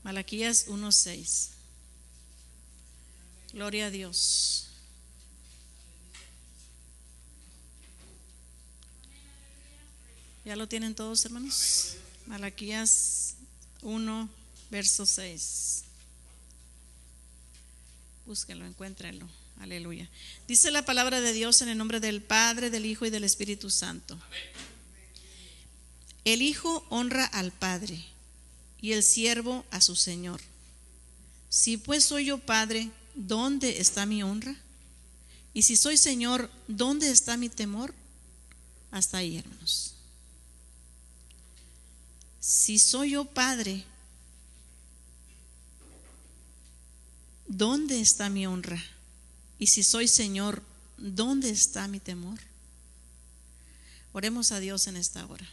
Malaquías 1:6. Gloria a Dios. ¿Ya lo tienen todos, hermanos? Malaquías 1, verso 6. Búsquenlo, encuéntrenlo. Aleluya. Dice la palabra de Dios en el nombre del Padre, del Hijo y del Espíritu Santo. El Hijo honra al Padre y el siervo a su Señor. Si pues soy yo Padre, ¿dónde está mi honra? Y si soy Señor, ¿dónde está mi temor? Hasta ahí, hermanos. Si soy yo Padre, ¿dónde está mi honra? Y si soy Señor, ¿dónde está mi temor? Oremos a Dios en esta hora.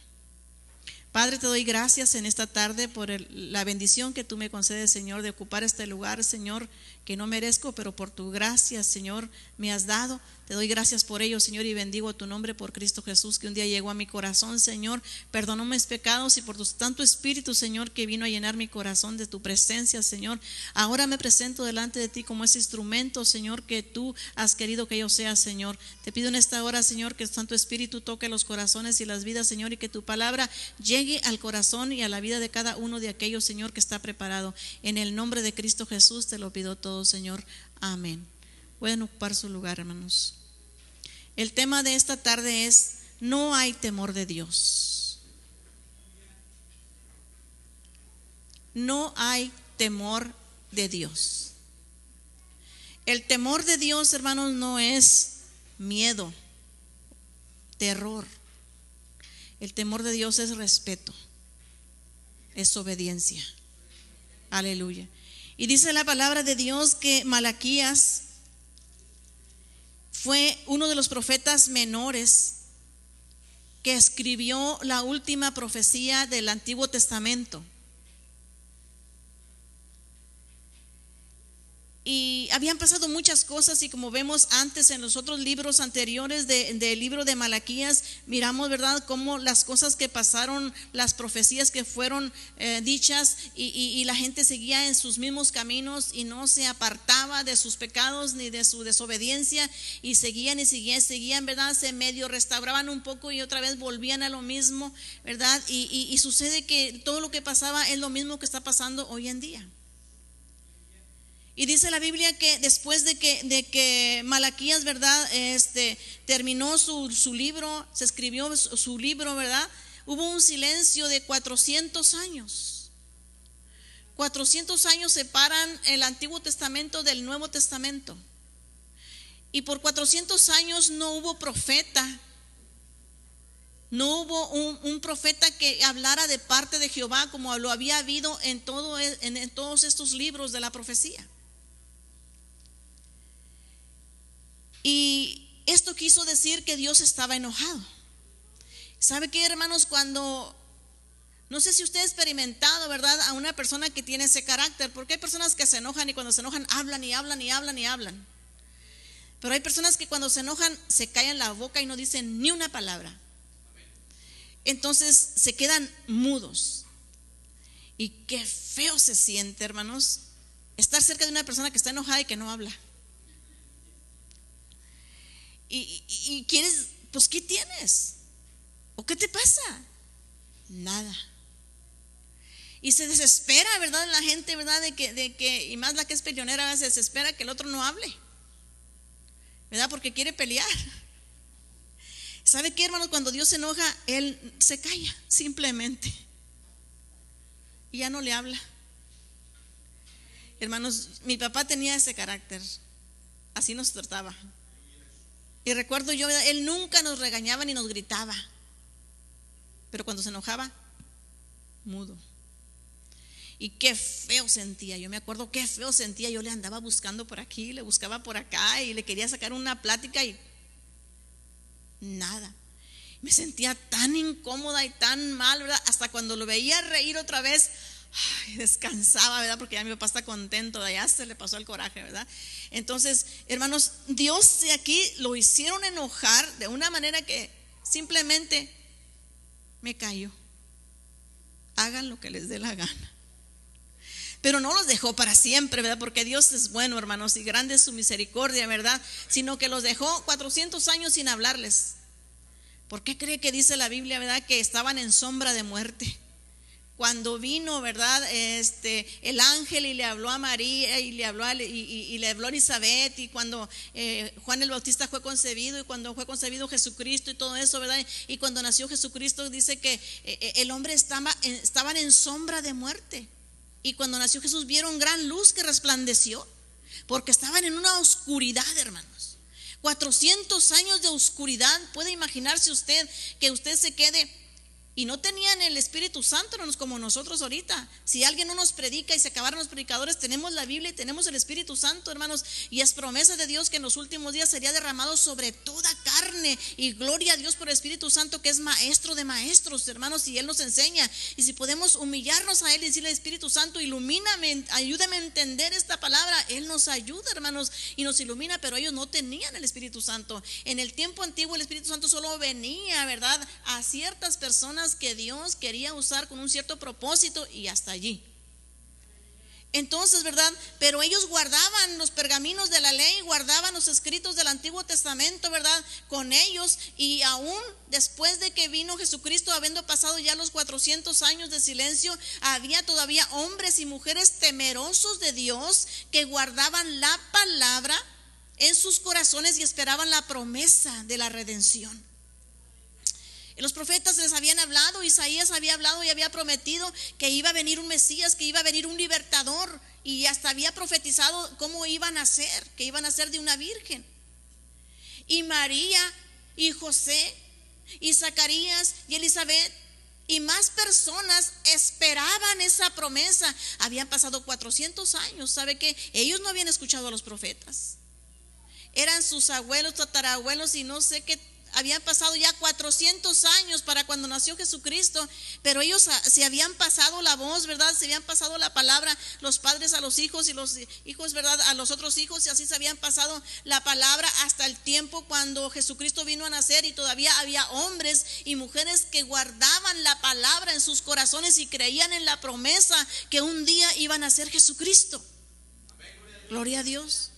Padre, te doy gracias en esta tarde por la bendición que tú me concedes, Señor, de ocupar este lugar, Señor, que no merezco, pero por tu gracia, Señor, me has dado. Te doy gracias por ello, Señor, y bendigo tu nombre por Cristo Jesús, que un día llegó a mi corazón, Señor. Perdonó mis pecados y por tu Santo Espíritu, Señor, que vino a llenar mi corazón de tu presencia, Señor. Ahora me presento delante de ti como ese instrumento, Señor, que tú has querido que yo sea, Señor. Te pido en esta hora, Señor, que tu Santo Espíritu toque los corazones y las vidas, Señor, y que tu palabra llegue al corazón y a la vida de cada uno de aquellos, Señor, que está preparado. En el nombre de Cristo Jesús te lo pido todo, Señor. Amén. Pueden ocupar su lugar, hermanos. El tema de esta tarde es: no hay temor de Dios. No hay temor de Dios. El temor de Dios, hermanos, no es miedo, terror. El temor de Dios es respeto, es obediencia. Aleluya. Y dice la palabra de Dios que Malaquías fue uno de los profetas menores que escribió la última profecía del Antiguo Testamento. Y habían pasado muchas cosas, y como vemos antes en los otros libros anteriores del libro de Malaquías, miramos, ¿verdad?, cómo las cosas que pasaron, las profecías que fueron dichas, y la gente seguía en sus mismos caminos y no se apartaba de sus pecados ni de su desobediencia, y seguían, ¿verdad? Se medio restauraban un poco y otra vez volvían a lo mismo, ¿verdad? Y sucede que todo lo que pasaba es lo mismo que está pasando hoy en día. Y dice la Biblia que después de que Malaquías, ¿verdad?, terminó su libro, se escribió su libro, ¿verdad?, hubo un silencio de 400 años. 400 años separan el Antiguo Testamento del Nuevo Testamento. Y por 400 años no hubo profeta. No hubo un profeta que hablara de parte de Jehová como lo había habido en todos estos libros de la profecía. Y esto quiso decir que Dios estaba enojado. ¿Sabe qué, hermanos? No sé si usted ha experimentado, ¿verdad?, a una persona que tiene ese carácter, porque hay personas que se enojan y cuando se enojan hablan y hablan y hablan y hablan. Pero hay personas que cuando se enojan se callan la boca y no dicen ni una palabra. Entonces se quedan mudos. Y qué feo se siente, hermanos, estar cerca de una persona que está enojada y que no habla. Y quieres, pues, ¿qué tienes? ¿O qué te pasa? Nada. Y se desespera, ¿verdad?, la gente, ¿verdad?, de que y más la que es peleonera, se desespera que el otro no hable, ¿verdad?, porque quiere pelear. ¿Sabe qué, hermanos? Cuando Dios se enoja, Él se calla simplemente y ya no le habla. Hermanos, mi papá tenía ese carácter, así nos trataba. Y recuerdo yo, él nunca nos regañaba ni nos gritaba, pero cuando se enojaba, mudo. Y qué feo sentía, yo me acuerdo qué feo sentía. Yo le andaba buscando por aquí, le buscaba por acá y le quería sacar una plática y nada. Me sentía tan incómoda y tan mal, ¿verdad? Hasta cuando lo veía reír otra vez, descansaba, ¿verdad? Porque ya mi papá está contento, ya se le pasó el coraje, ¿verdad? Entonces, hermanos, Dios de aquí lo hicieron enojar de una manera que simplemente me cayó. Hagan lo que les dé la gana. pero no los dejó para siempre, ¿verdad? Porque Dios es bueno, hermanos, y grande es su misericordia, ¿verdad? Sino que los dejó 400 años sin hablarles. ¿Por qué cree que dice la Biblia, verdad, que estaban en sombra de muerte? Cuando vino, ¿verdad? El ángel y le habló a María y le habló a Elizabeth, y cuando Juan el Bautista fue concebido, y cuando fue concebido Jesucristo y todo eso, ¿verdad? Y cuando nació Jesucristo dice que el hombre estaban en sombra de muerte. Y cuando nació Jesús vieron gran luz que resplandeció, porque estaban en una oscuridad, hermanos. 400 años de oscuridad. Puede imaginarse usted que usted se quede. Y no tenían el Espíritu Santo, hermanos, como nosotros ahorita. Si alguien no nos predica y se acabaron los predicadores, tenemos la Biblia y tenemos el Espíritu Santo, hermanos. Y es promesa de Dios que en los últimos días sería derramado sobre toda carne. Y gloria a Dios por el Espíritu Santo, que es maestro de maestros, hermanos. Y Él nos enseña. Y si podemos humillarnos a Él y decirle: Espíritu Santo, ilumíname, ayúdame a entender esta palabra. Él nos ayuda, hermanos, y nos ilumina. Pero ellos no tenían el Espíritu Santo. En el tiempo antiguo el Espíritu Santo solo venía, ¿verdad?, a ciertas personas que Dios quería usar con un cierto propósito, y hasta allí. Entonces, ¿verdad? Pero ellos guardaban los pergaminos de la ley, guardaban los escritos del Antiguo Testamento, ¿verdad?, con ellos. Y aún después de que vino Jesucristo, habiendo pasado ya los 400 años de silencio, había todavía hombres y mujeres temerosos de Dios que guardaban la palabra en sus corazones y esperaban la promesa de la redención. Los profetas les habían hablado, Isaías había hablado y había prometido que iba a venir un Mesías, que iba a venir un libertador, y hasta había profetizado cómo iban a ser, que iban a ser de una virgen. Y María y José y Zacarías y Elizabeth y más personas esperaban esa promesa. Habían pasado 400 años. ¿Sabe qué? Ellos no habían escuchado a los profetas. Eran sus abuelos, tatarabuelos y no sé qué. Habían pasado ya 400 años para cuando nació Jesucristo, pero ellos se habían pasado la voz, ¿verdad? Se habían pasado la palabra, los padres a los hijos y los hijos, ¿verdad?, a los otros hijos, y así se habían pasado la palabra hasta el tiempo cuando Jesucristo vino a nacer, y todavía había hombres y mujeres que guardaban la palabra en sus corazones y creían en la promesa que un día iba a nacer Jesucristo. Gloria a Dios.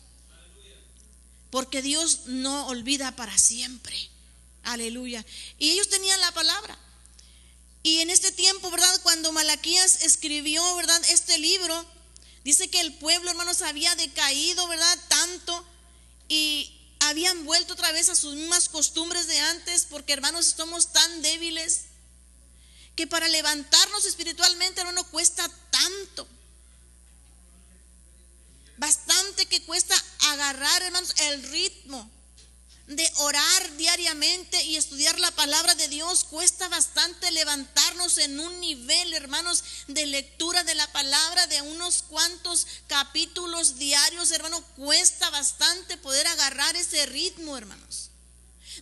Porque Dios no olvida para siempre. Aleluya. Y ellos tenían la palabra. Y en este tiempo, ¿verdad?, cuando Malaquías escribió, ¿verdad?, este libro, dice que el pueblo, hermanos, había decaído, ¿verdad?, tanto, y habían vuelto otra vez a sus mismas costumbres de antes, porque, hermanos, somos tan débiles que para levantarnos espiritualmente, hermano, cuesta tanto. Bastante que cuesta agarrar, hermanos, el ritmo de orar diariamente y estudiar la palabra de Dios. Cuesta bastante levantarnos en un nivel, hermanos, de lectura de la palabra de unos cuantos capítulos diarios, hermano. Cuesta bastante poder agarrar ese ritmo, hermanos.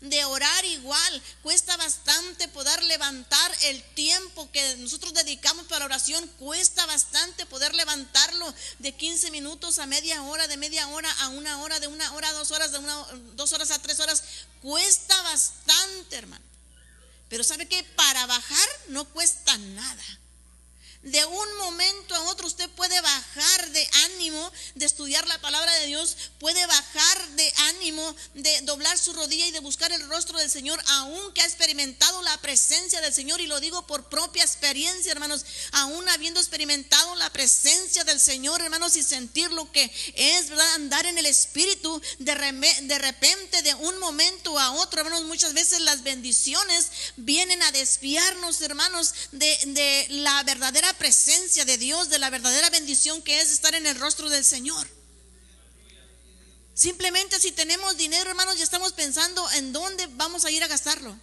De orar igual, cuesta bastante poder levantar el tiempo que nosotros dedicamos para oración. Cuesta bastante poder levantarlo de 15 minutos a media hora, de media hora a una hora, de una hora a 2 horas, de 2 horas a 3 horas. Cuesta bastante, hermano. Pero ¿sabe qué? Para bajar no cuesta nada. De un momento a otro usted puede bajar de ánimo de estudiar la palabra de Dios, puede bajar de ánimo de doblar su rodilla y de buscar el rostro del Señor, aun que ha experimentado la presencia del Señor. Y lo digo por propia experiencia, hermanos, aún habiendo experimentado la presencia del Señor, hermanos, y sentir lo que es, ¿verdad?, andar en el Espíritu. De repente, de un momento a otro, hermanos, muchas veces las bendiciones vienen a desviarnos, hermanos, de la verdadera presencia de Dios, de la verdadera bendición que es estar en el rostro del Señor. Simplemente si tenemos dinero, hermanos, ya estamos pensando en dónde vamos a ir a gastarlo.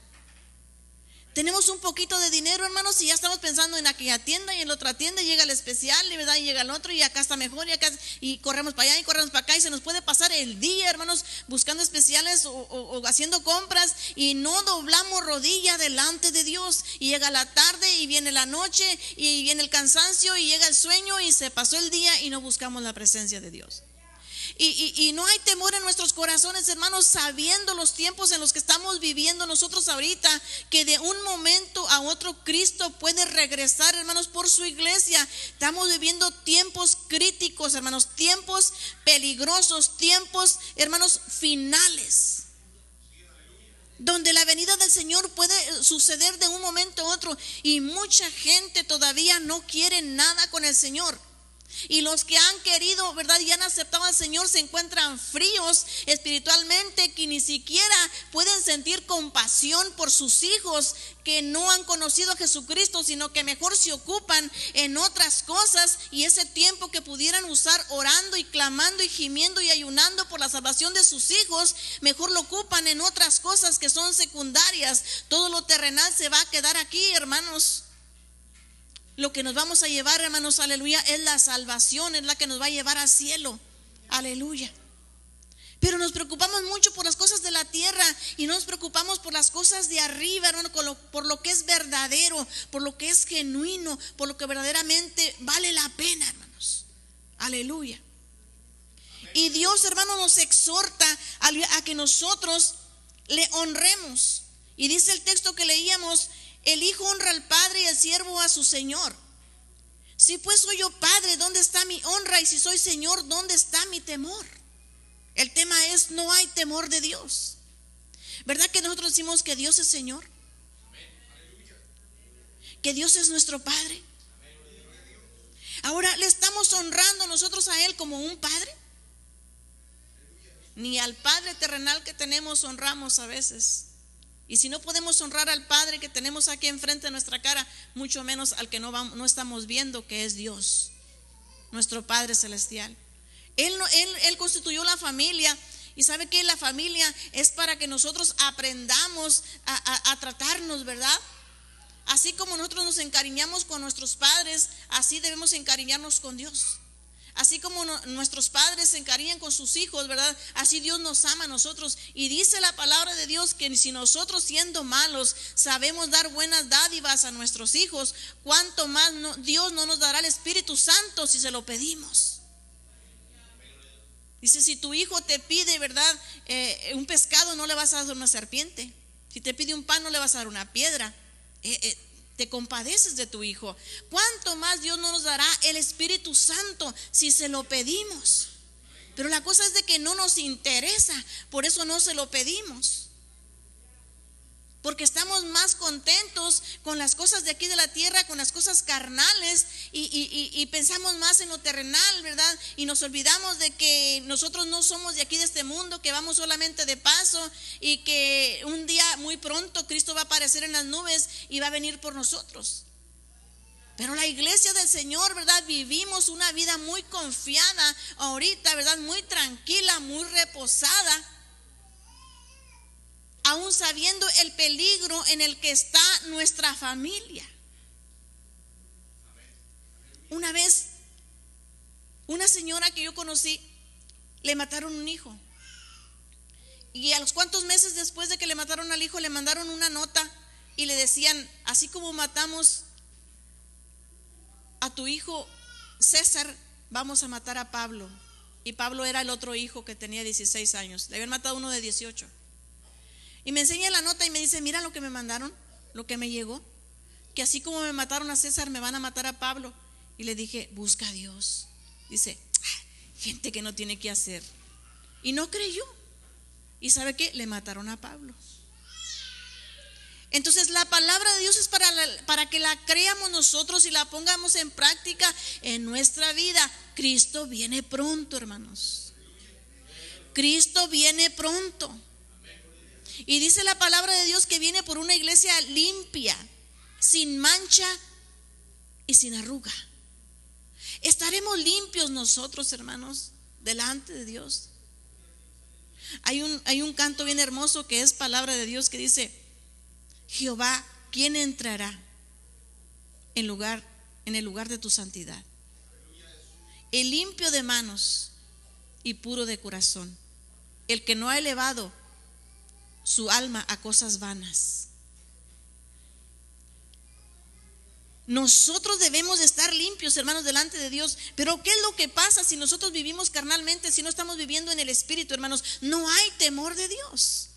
Tenemos un poquito de dinero, hermanos, y ya estamos pensando en aquella tienda y en la otra tienda, y llega el especial, ¿verdad?, y llega el otro, y acá está mejor, y acá, y corremos para allá y corremos para acá, y se nos puede pasar el día, hermanos, buscando especiales o haciendo compras, y no doblamos rodilla delante de Dios. Y llega la tarde y viene la noche y viene el cansancio y llega el sueño y se pasó el día y no buscamos la presencia de Dios. y no hay temor en nuestros corazones, hermanos, sabiendo los tiempos en los que estamos viviendo nosotros ahorita, que de un momento a otro Cristo puede regresar, hermanos, por su iglesia. Estamos viviendo tiempos críticos, hermanos, tiempos peligrosos, tiempos, hermanos, finales, donde la venida del Señor puede suceder de un momento a otro, y mucha gente todavía no quiere nada con el Señor. Y los que han querido, ¿verdad?, y han aceptado al Señor, se encuentran fríos espiritualmente, que ni siquiera pueden sentir compasión por sus hijos que no han conocido a Jesucristo, sino que mejor se ocupan en otras cosas, y ese tiempo que pudieran usar orando y clamando y gimiendo y ayunando por la salvación de sus hijos, mejor lo ocupan en otras cosas que son secundarias. Todo lo terrenal se va a quedar aquí, hermanos. Lo que nos vamos a llevar, hermanos, aleluya, es la salvación, es la que nos va a llevar al cielo, aleluya. Pero nos preocupamos mucho por las cosas de la tierra y no nos preocupamos por las cosas de arriba, hermano, por lo que es verdadero, por lo que es genuino, por lo que verdaderamente vale la pena, hermanos, aleluya. Y Dios, hermano, nos exhorta a que nosotros le honremos. Y dice el texto que leíamos: el hijo honra al padre y el siervo a su señor. Si pues soy yo padre, ¿dónde está mi honra? Y si soy señor, ¿dónde está mi temor? El tema es: no hay temor de Dios. ¿Verdad que nosotros decimos que Dios es Señor? Que Dios es nuestro Padre. Ahora, ¿le estamos honrando nosotros a Él como un Padre? Ni al Padre terrenal que tenemos honramos a veces. Y si no podemos honrar al Padre que tenemos aquí enfrente de nuestra cara, mucho menos al que no estamos viendo, que es Dios, nuestro Padre celestial. Él constituyó la familia. Y sabe que la familia es para que nosotros aprendamos a tratarnos, ¿verdad? Así como nosotros nos encariñamos con nuestros padres, así debemos encariñarnos con Dios. Así como nuestros padres se encariñan con sus hijos, ¿verdad? Así Dios nos ama a nosotros. Y dice la palabra de Dios que si nosotros, siendo malos, sabemos dar buenas dádivas a nuestros hijos, cuánto más Dios no nos dará el Espíritu Santo si se lo pedimos. Dice: si tu hijo te pide, ¿verdad?, un pescado, no le vas a dar una serpiente. Si te pide un pan, no le vas a dar una piedra. Te compadeces de tu hijo. ¿Cuánto más Dios no nos dará el Espíritu Santo si se lo pedimos? Pero la cosa es de que no nos interesa, por eso no se lo pedimos. Porque estamos más contentos con las cosas de aquí de la tierra, con las cosas carnales, y pensamos más en lo terrenal, ¿verdad? Y nos olvidamos de que nosotros no somos de aquí de este mundo, que vamos solamente de paso, y que un día muy pronto Cristo va a aparecer en las nubes y va a venir por nosotros. Pero la iglesia del Señor, ¿verdad?, vivimos una vida muy confiada ahorita, ¿verdad?, muy tranquila, muy reposada, aún sabiendo el peligro en el que está nuestra familia. Una vez, una señora que yo conocí, le mataron un hijo. Y a los cuantos meses después de que le mataron al hijo, le mandaron una nota y le decían: así como matamos a tu hijo César, vamos a matar a Pablo. Y Pablo era el otro hijo que tenía 16 años. Le habían matado uno de 18. Y me enseña la nota y me dice: mira lo que me mandaron, lo que me llegó, que así como me mataron a César, me van a matar a Pablo. Y le dije: busca a Dios. Dice: gente que no tiene que hacer. Y no creyó. ¿Y sabe qué? Le mataron a Pablo. Entonces la palabra de Dios es para que la creamos nosotros y la pongamos en práctica en nuestra vida. Cristo viene pronto, hermanos. Cristo viene pronto. Y dice la palabra de Dios que viene por una iglesia limpia, sin mancha y sin arruga. ¿Estaremos limpios nosotros, hermanos, delante de Dios? Hay un canto bien hermoso que es palabra de Dios que dice: Jehová, ¿quién entrará en el lugar de tu santidad? El limpio de manos y puro de corazón, el que no ha elevado su alma a cosas vanas. Nosotros debemos de estar limpios, hermanos, delante de Dios. Pero ¿qué es lo que pasa si nosotros vivimos carnalmente, si no estamos viviendo en el Espíritu, hermanos? No hay temor de Dios.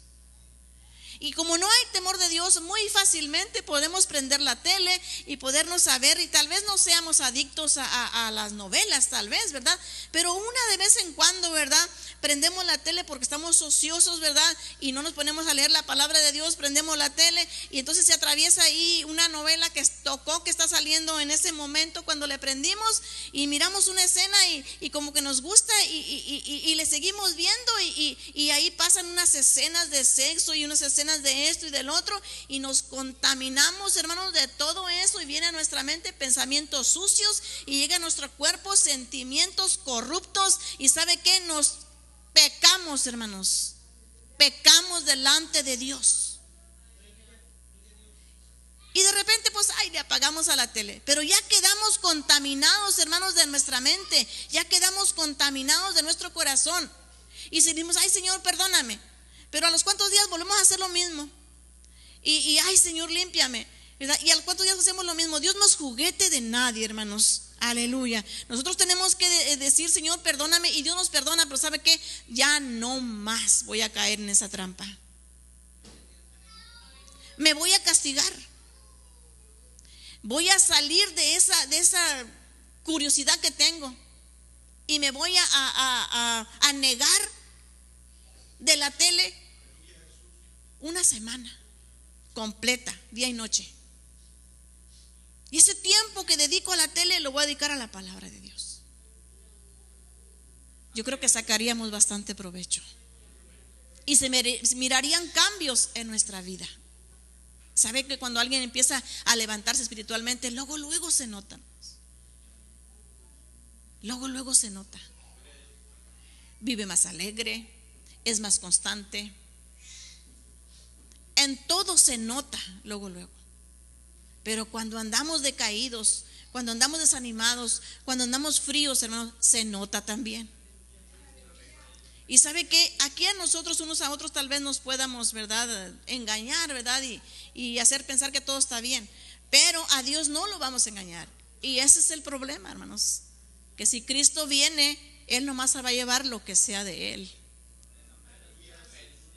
Y como no hay temor de Dios, muy fácilmente podemos prender la tele y podernos saber, y tal vez no seamos adictos a las novelas, tal vez, ¿verdad? Pero una de vez en cuando, ¿verdad? Prendemos la tele porque estamos ociosos, ¿verdad? Y no nos ponemos a leer la palabra de Dios, prendemos la tele y entonces se atraviesa ahí una novela que tocó, que está saliendo en ese momento cuando le prendimos y miramos una escena y como que nos gusta y le seguimos viendo y ahí pasan unas escenas de sexo y unas escenas de esto y del otro y nos contaminamos, hermanos, de todo eso y viene a nuestra mente pensamientos sucios y llega a nuestro cuerpo sentimientos corruptos y ¿sabe qué? Nos pecamos, hermanos, pecamos delante de Dios. Y de repente pues le apagamos a la tele, pero ya quedamos contaminados, hermanos, de nuestra mente, ya quedamos contaminados de nuestro corazón y decimos, ay Señor, perdóname. Pero a los cuantos días volvemos a hacer lo mismo. Y ay Señor, límpiame, ¿verdad? Y a los cuantos días hacemos lo mismo. Dios no es juguete de nadie, hermanos. Aleluya. Nosotros tenemos que decir, Señor, perdóname, y Dios nos perdona, pero ¿sabe qué? Ya no más voy a caer en esa trampa. Me voy a castigar. Voy a salir de esa curiosidad que tengo y me voy a negar de la tele una semana completa, día y noche. Y ese tiempo que dedico a la tele lo voy a dedicar a la palabra de Dios. Yo creo que sacaríamos bastante provecho y se mirarían cambios en nuestra vida. Sabe que cuando alguien empieza a levantarse espiritualmente, luego se nota. Luego se nota. Vive más alegre, es más constante. En todo se nota luego. Pero cuando andamos decaídos, cuando andamos desanimados, cuando andamos fríos, hermanos, se nota también. Y sabe que aquí a nosotros unos a otros tal vez nos podamos, ¿verdad?, engañar, ¿verdad? Y hacer pensar que todo está bien. Pero a Dios no lo vamos a engañar. Y ese es el problema, hermanos. Que si Cristo viene, Él nomás va a llevar lo que sea de Él.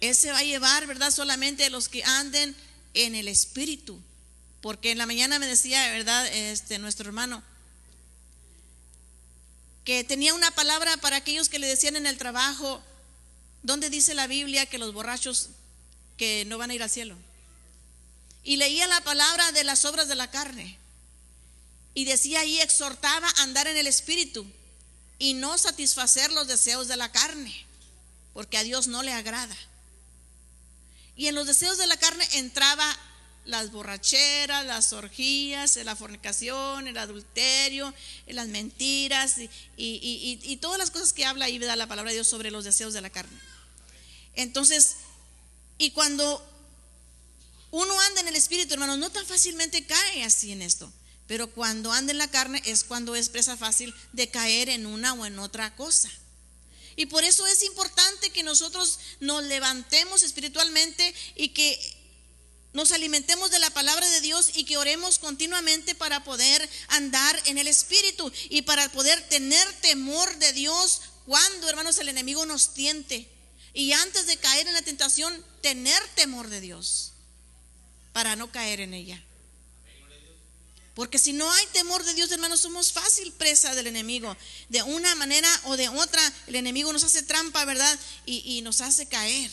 Él se va a llevar, ¿verdad?, solamente los que anden en el Espíritu. Porque en la mañana me decía, ¿verdad?, nuestro hermano, que tenía una palabra para aquellos que le decían en el trabajo, ¿dónde dice la Biblia que los borrachos que no van a ir al cielo? Y leía la palabra de las obras de la carne. Y decía ahí, exhortaba a andar en el Espíritu y no satisfacer los deseos de la carne, porque a Dios no le agrada. Y en los deseos de la carne entraba las borracheras, las orgías, la fornicación, el adulterio, las mentiras y todas las cosas que habla ahí, ¿verdad?, la palabra de Dios sobre los deseos de la carne. Entonces, y cuando uno anda en el Espíritu, hermanos, no tan fácilmente cae así en esto. Pero cuando anda en la carne es cuando es presa fácil de caer en una o en otra cosa. Y por eso es importante que nosotros nos levantemos espiritualmente y que nos alimentemos de la palabra de Dios y que oremos continuamente para poder andar en el Espíritu y para poder tener temor de Dios cuando, hermanos, el enemigo nos tiente. Y antes de caer en la tentación, tener temor de Dios para no caer en ella. Porque si no hay temor de Dios, hermanos, somos fácil presa del enemigo. De una manera o de otra, el enemigo nos hace trampa, ¿verdad? Y nos hace caer.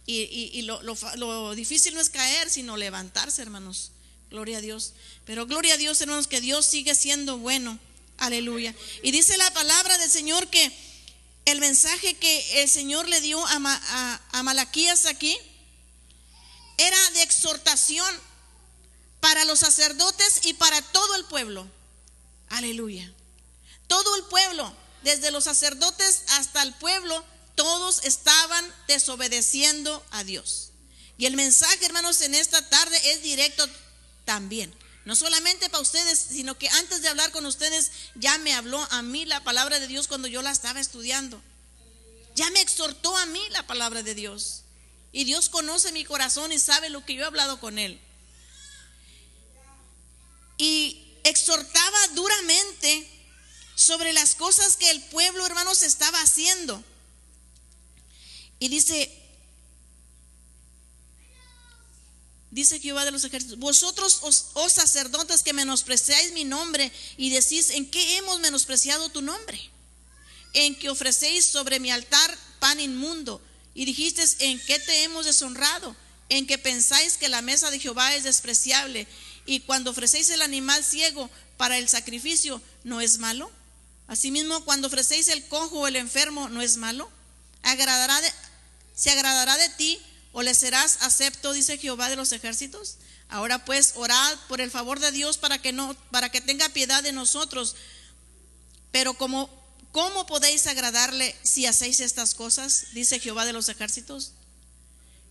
Y lo difícil no es caer, sino levantarse, hermanos. Gloria a Dios. Pero gloria a Dios, hermanos, que Dios sigue siendo bueno. Aleluya. Y dice la palabra del Señor que el mensaje que el Señor le dio a Malaquías aquí era de exhortación para los sacerdotes y para todo el pueblo. Aleluya. Todo el pueblo, desde los sacerdotes hasta el pueblo, todos estaban desobedeciendo a Dios. Y el mensaje, hermanos, en esta tarde es directo también. No solamente para ustedes, sino que antes de hablar con ustedes, ya me habló a mí la palabra de Dios cuando yo la estaba estudiando. Ya me exhortó a mí la palabra de Dios. Y Dios conoce mi corazón y sabe lo que yo he hablado con Él. Y exhortaba duramente sobre las cosas que el pueblo, hermanos, estaba haciendo. Y dice Jehová de los ejércitos: vosotros, oh sacerdotes, que menospreciáis mi nombre y decís: ¿en qué hemos menospreciado tu nombre? En que ofrecéis sobre mi altar pan inmundo, y dijisteis: ¿en qué te hemos deshonrado? En que pensáis que la mesa de Jehová es despreciable, y cuando ofrecéis el animal ciego para el sacrificio, ¿no es malo? Asimismo, cuando ofrecéis el cojo o el enfermo, ¿no es malo? ¿Se agradará de ti o le serás acepto? Dice Jehová de los ejércitos. Ahora pues, orad por el favor de Dios para que tenga piedad de nosotros. Pero ¿cómo podéis agradarle si hacéis estas cosas? Dice Jehová de los ejércitos.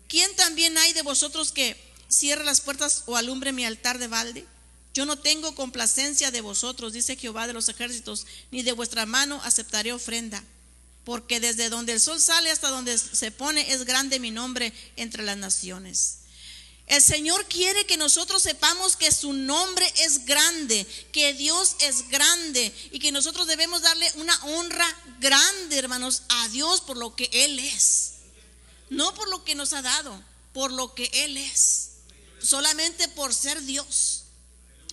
¿Quién también hay de vosotros que cierre las puertas o alumbre mi altar de balde? Yo no tengo complacencia de vosotros, dice Jehová de los ejércitos, ni de vuestra mano aceptaré ofrenda. Porque desde donde el sol sale hasta donde se pone es grande mi nombre entre las naciones. El Señor quiere que nosotros sepamos que su nombre es grande, que Dios es grande, y que nosotros debemos darle una honra grande, hermanos, a Dios por lo que Él es. No por lo que nos ha dado, por lo que Él es. Solamente por ser Dios.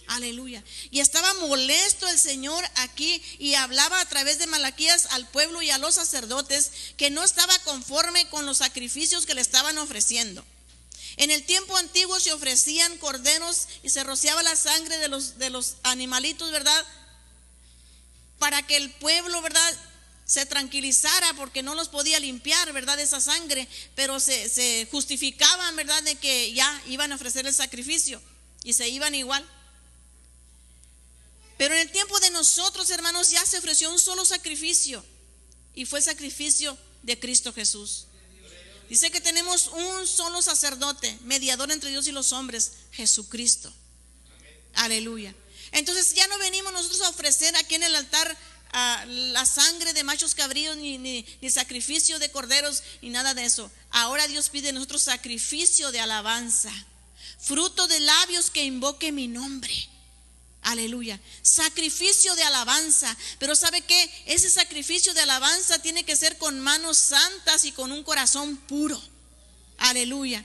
Aleluya. Y estaba molesto el Señor aquí, y hablaba a través de Malaquías al pueblo y a los sacerdotes que no estaba conforme con los sacrificios que le estaban ofreciendo. En el tiempo antiguo se ofrecían corderos y se rociaba la sangre de los animalitos, ¿verdad? Para que el pueblo, ¿verdad?, se tranquilizara, porque no los podía limpiar, ¿verdad?, esa sangre. Pero se justificaban, ¿verdad?, de que ya iban a ofrecer el sacrificio y se iban igual. Pero en el tiempo de nosotros, hermanos, ya se ofreció un solo sacrificio, y fue el sacrificio de Cristo Jesús. Dice que tenemos un solo sacerdote, mediador entre Dios y los hombres, Jesucristo. Aleluya. Entonces ya no venimos nosotros a ofrecer aquí en el altar la sangre de machos cabríos, ni sacrificio de corderos, ni nada de eso. Ahora Dios pide de nosotros sacrificio de alabanza, fruto de labios que invoque mi nombre. Aleluya. Sacrificio de alabanza. Pero ¿sabe qué? Ese sacrificio de alabanza tiene que ser con manos santas y con un corazón puro. Aleluya.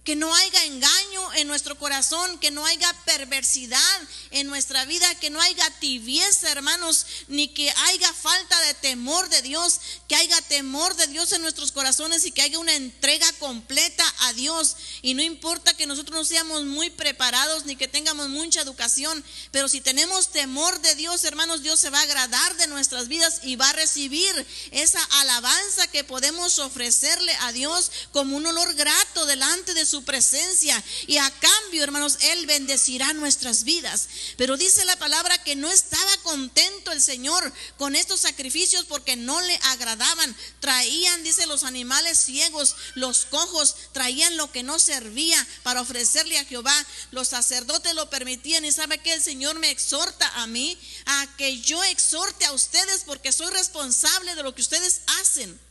Que no haya engaño en nuestro corazón, que no haya perversidad en nuestra vida, que no haya tibieza, hermanos, ni que haya falta de temor de Dios, que haya temor de Dios en nuestros corazones y que haya una entrega completa a Dios. Y no importa que nosotros no seamos muy preparados ni que tengamos mucha educación, pero si tenemos temor de Dios, hermanos, Dios se va a agradar de nuestras vidas y va a recibir esa alabanza que podemos ofrecerle a Dios como un olor grato delante de su presencia, y a cambio, hermanos, Él bendecirá nuestras vidas. Pero dice la palabra que no estaba contento el Señor con estos sacrificios porque no le agradaban. Traían, dice, los animales ciegos, los cojos, traían lo que no servía para ofrecerle a Jehová. Los sacerdotes lo permitían, y sabe que el Señor me exhorta a mí a que yo exhorte a ustedes, porque soy responsable de lo que ustedes hacen.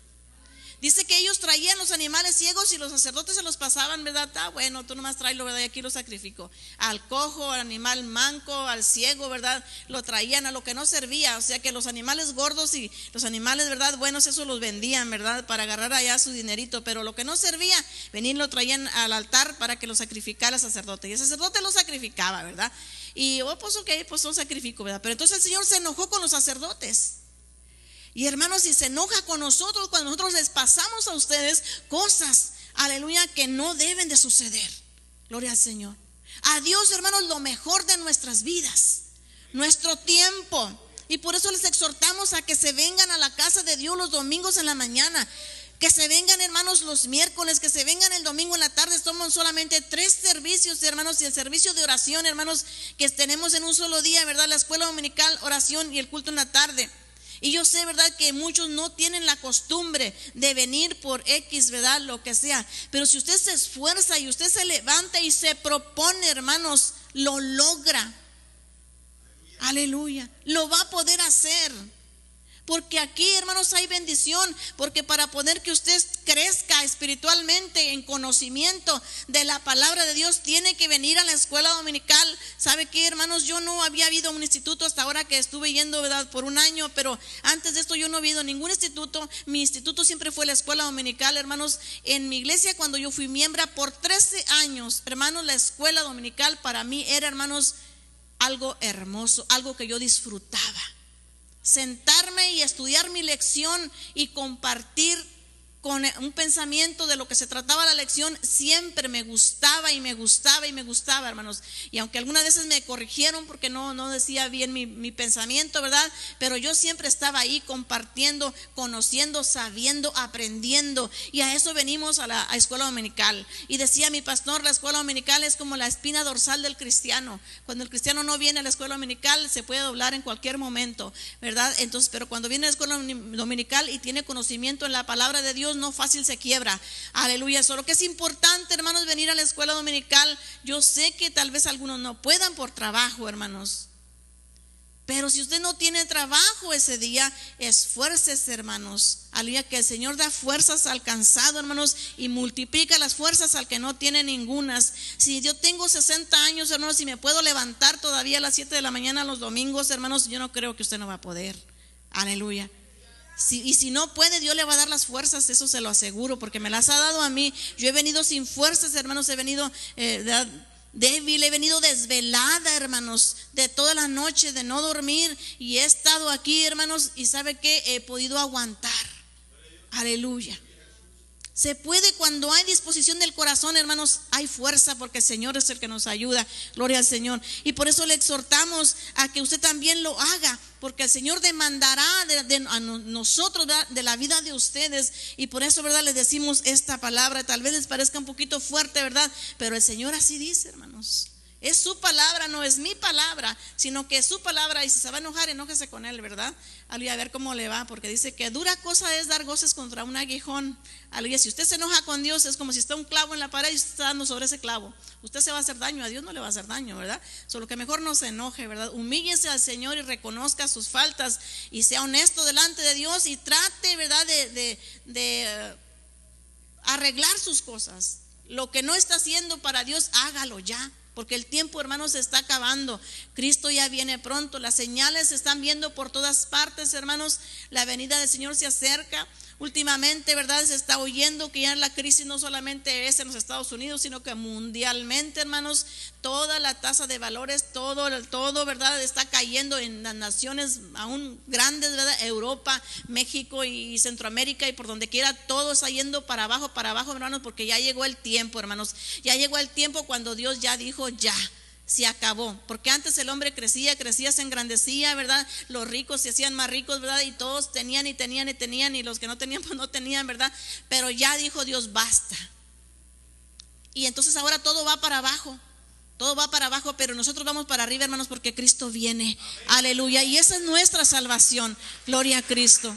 Dice que ellos traían los animales ciegos y los sacerdotes se los pasaban, ¿verdad? Bueno, tú nomás tráelo, ¿verdad? Y aquí lo sacrifico. Al cojo, al animal manco, al ciego, ¿verdad? Lo traían a lo que no servía. O sea que los animales gordos y los animales, ¿verdad?, buenos, eso los vendían, ¿verdad?, para agarrar allá su dinerito. Pero lo que no servía, venían y lo traían al altar para que lo sacrificara el sacerdote. Y el sacerdote lo sacrificaba, ¿verdad? Y pues ok, pues lo sacrifico, ¿verdad? Pero entonces el Señor se enojó con los sacerdotes. Y hermanos, si se enoja con nosotros cuando nosotros les pasamos a ustedes cosas, aleluya, que no deben de suceder. Gloria al Señor. A Dios, hermanos, lo mejor de nuestras vidas, nuestro tiempo. Y por eso les exhortamos a que se vengan a la casa de Dios los domingos en la mañana, que se vengan, hermanos, los miércoles, que se vengan el domingo en la tarde. Somos solamente 3 servicios, hermanos, y el servicio de oración, hermanos, que tenemos en un solo día, ¿verdad? La escuela dominical, oración y el culto en la tarde. Y yo sé, ¿verdad?, que muchos no tienen la costumbre de venir por X, ¿verdad?, lo que sea. Pero si usted se esfuerza y usted se levanta y se propone, hermanos, lo logra. Aleluya. Lo va a poder hacer. Porque aquí, hermanos, hay bendición, porque para poder que usted crezca espiritualmente en conocimiento de la palabra de Dios, tiene que venir a la escuela dominical. ¿Sabe qué, hermanos? Yo no había ido a un instituto hasta ahora que estuve yendo, ¿verdad?, por un año, pero antes de esto yo no había ido a ningún instituto. Mi instituto siempre fue la escuela dominical, hermanos. En mi iglesia, cuando yo fui miembro por 13 años, hermanos, la escuela dominical para mí era, hermanos, algo hermoso, algo que yo disfrutaba. Sentarme y estudiar mi lección y compartir con un pensamiento de lo que se trataba la lección, siempre me gustaba y me gustaba y me gustaba, hermanos. Y aunque algunas veces me corrigieron porque no decía bien mi pensamiento, ¿verdad? Pero yo siempre estaba ahí compartiendo, conociendo, sabiendo, aprendiendo. Y a eso venimos a la escuela dominical. Y decía mi pastor, la escuela dominical es como la espina dorsal del cristiano. Cuando el cristiano no viene a la escuela dominical, se puede doblar en cualquier momento, ¿verdad? Entonces, pero cuando viene a la escuela dominical y tiene conocimiento en la palabra de Dios, no fácil se quiebra. Aleluya. Solo que es importante, hermanos, venir a la escuela dominical. Yo sé que tal vez algunos no puedan por trabajo, hermanos, pero si usted no tiene trabajo ese día, esfuércese, hermanos. Aleluya, que el Señor da fuerzas al cansado, hermanos, y multiplica las fuerzas al que no tiene ningunas. Si yo tengo 60 años, hermanos, y me puedo levantar todavía a las 7 de la mañana los domingos, hermanos, yo no creo que usted no va a poder. Aleluya. Y si no puede, Dios le va a dar las fuerzas, eso se lo aseguro, porque me las ha dado a mí. Yo he venido sin fuerzas, hermanos, he venido débil, he venido desvelada, hermanos, de toda la noche, de no dormir, y he estado aquí, hermanos, y ¿sabe qué? He podido aguantar. Aleluya. Se puede cuando hay disposición del corazón, hermanos, hay fuerza, porque el Señor es el que nos ayuda. Gloria al Señor. Y por eso le exhortamos a que usted también lo haga, porque el Señor demandará a nosotros, ¿verdad?, de la vida de ustedes. Y por eso, ¿verdad?, les decimos esta palabra. Tal vez les parezca un poquito fuerte, ¿verdad?, pero el Señor así dice, hermanos. Es su palabra, no es mi palabra, sino que es su palabra. Y si se va a enojar, enójese con él, ¿verdad? Aleluya, a ver cómo le va, porque dice que dura cosa es dar goces contra un aguijón. Aleluya, si usted se enoja con Dios, es como si está un clavo en la pared y usted está dando sobre ese clavo. Usted se va a hacer daño, a Dios no le va a hacer daño, ¿verdad? Solo que mejor no se enoje, ¿verdad? Humíllese al Señor y reconozca sus faltas y sea honesto delante de Dios y trate, ¿verdad?, de arreglar sus cosas. Lo que no está haciendo para Dios, hágalo ya. Porque el tiempo, hermanos, se está acabando. Cristo ya viene pronto. Las señales se están viendo por todas partes, hermanos. La venida del Señor se acerca. Últimamente, ¿verdad?, se está oyendo que ya la crisis no solamente es en los Estados Unidos, sino que mundialmente, hermanos, toda la tasa de valores, todo, ¿verdad?, está cayendo en las naciones aún grandes, ¿verdad? Europa, México y Centroamérica, y por donde quiera, todo está yendo para abajo, hermanos, porque ya llegó el tiempo, hermanos. Ya llegó el tiempo cuando Dios ya dijo, ya se acabó, porque antes el hombre crecía, se engrandecía, ¿verdad? Los ricos se hacían más ricos, ¿verdad? Y todos tenían, y los que no tenían, pues no tenían, ¿verdad? Pero ya dijo Dios, basta. Y entonces ahora todo va para abajo, pero nosotros vamos para arriba, hermanos, porque Cristo viene. Amén. Aleluya, y esa es nuestra salvación. Gloria a Cristo.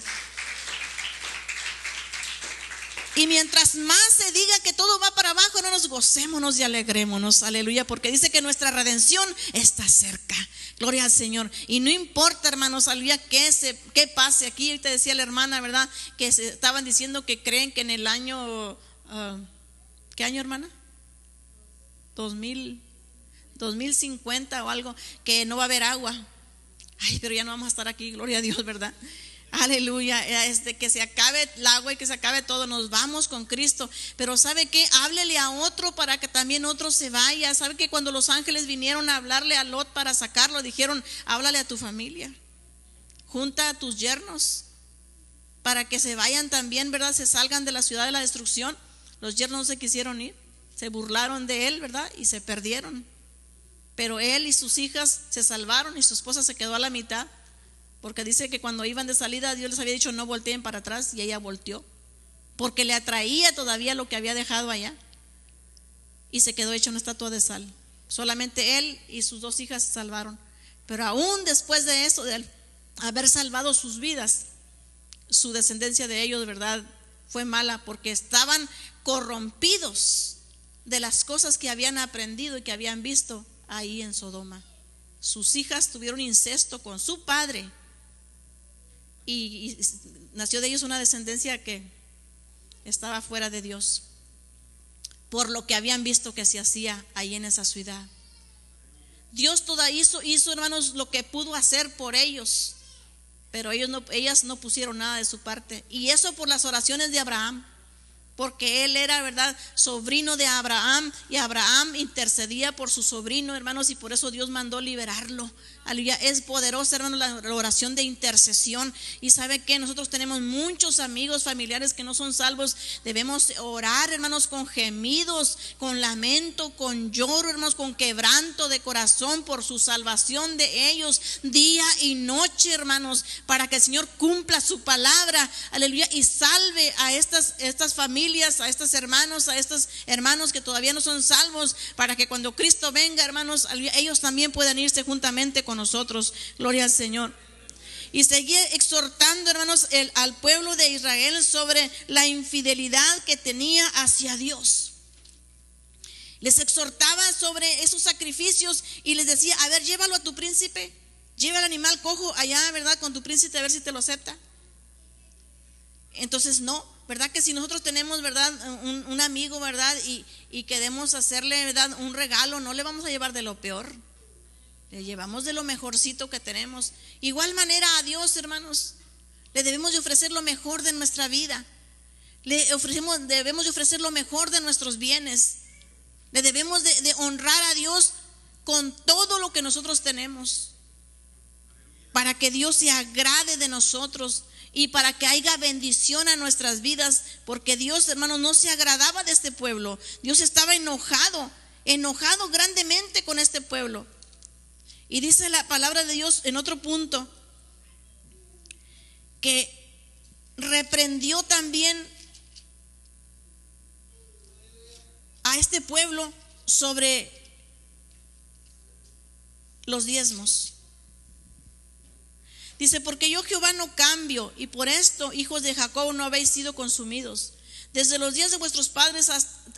Y mientras más se diga que todo va para abajo, no nos gocémonos y alegrémonos, aleluya, porque dice que nuestra redención está cerca. Gloria al Señor. Y no importa, hermanos, aleluya, qué pase aquí. Ahorita decía la hermana, ¿verdad?, que se estaban diciendo que creen que en el año, ¿qué año, hermana? 2050 o algo, que no va a haber agua. Ay, pero ya no vamos a estar aquí, gloria a Dios, ¿verdad? Aleluya, que se acabe el agua y que se acabe todo, nos vamos con Cristo. Pero ¿sabe qué? Háblele a otro para que también otro se vaya. ¿Sabe que cuando los ángeles vinieron a hablarle a Lot para sacarlo, dijeron, háblale a tu familia, junta a tus yernos para que se vayan también, ¿verdad? Se salgan de la ciudad de la destrucción. Los yernos no se quisieron ir, se burlaron de él, ¿verdad? Y se perdieron. Pero él y sus hijas se salvaron y su esposa se quedó a la mitad. Porque dice que cuando iban de salida, Dios les había dicho no volteen para atrás, y ella volteó, porque le atraía todavía lo que había dejado allá, y se quedó hecha una estatua de sal. Solamente él y sus 2 hijas se salvaron. Pero aún después de eso, de haber salvado sus vidas, su descendencia de ellos, de verdad, fue mala, porque estaban corrompidos de las cosas que habían aprendido y que habían visto ahí en Sodoma. Sus hijas tuvieron incesto con su padre. y nació de ellos una descendencia que estaba fuera de Dios, por lo que habían visto que se hacía ahí en esa ciudad. Dios hizo, hermanos, lo que pudo hacer por ellos, pero ellas no pusieron nada de su parte. Y eso por las oraciones de Abraham, porque él era, ¿verdad?, sobrino de Abraham, y Abraham intercedía por su sobrino, hermanos, y por eso Dios mandó liberarlo. Aleluya, es poderosa, hermanos, la oración de intercesión. Y sabe que nosotros tenemos muchos amigos, familiares que no son salvos. Debemos orar, hermanos, con gemidos, con lamento, con lloro, hermanos, con quebranto de corazón por su salvación de ellos, día y noche, hermanos, para que el Señor cumpla su palabra, aleluya, y salve a estas familias, a estos hermanos que todavía no son salvos, para que cuando Cristo venga, hermanos, aleluya, ellos también puedan irse juntamente con nosotros. Gloria al Señor. Y seguía exhortando, hermanos, al pueblo de Israel sobre la infidelidad que tenía hacia Dios. Les exhortaba sobre esos sacrificios y les decía: a ver, llévalo a tu príncipe, lleva el animal cojo allá, ¿verdad?, con tu príncipe, a ver si te lo acepta. Entonces no, ¿verdad? Que si nosotros tenemos, ¿verdad?, un amigo, ¿verdad?, y queremos hacerle, ¿verdad?, un regalo, no le vamos a llevar de lo peor, le llevamos de lo mejorcito que tenemos. Igual manera a Dios, hermanos, le debemos de ofrecer lo mejor de nuestra vida. Debemos de ofrecer lo mejor de nuestros bienes. Le debemos de honrar a Dios con todo lo que nosotros tenemos, para que Dios se agrade de nosotros y para que haya bendición a nuestras vidas. Porque Dios, hermanos, no se agradaba de este pueblo. Dios estaba enojado grandemente con este pueblo. Y dice la palabra de Dios en otro punto que reprendió también a este pueblo sobre los diezmos. Dice: porque yo Jehová no cambio, y por esto, hijos de Jacob, no habéis sido consumidos. Desde los días de vuestros padres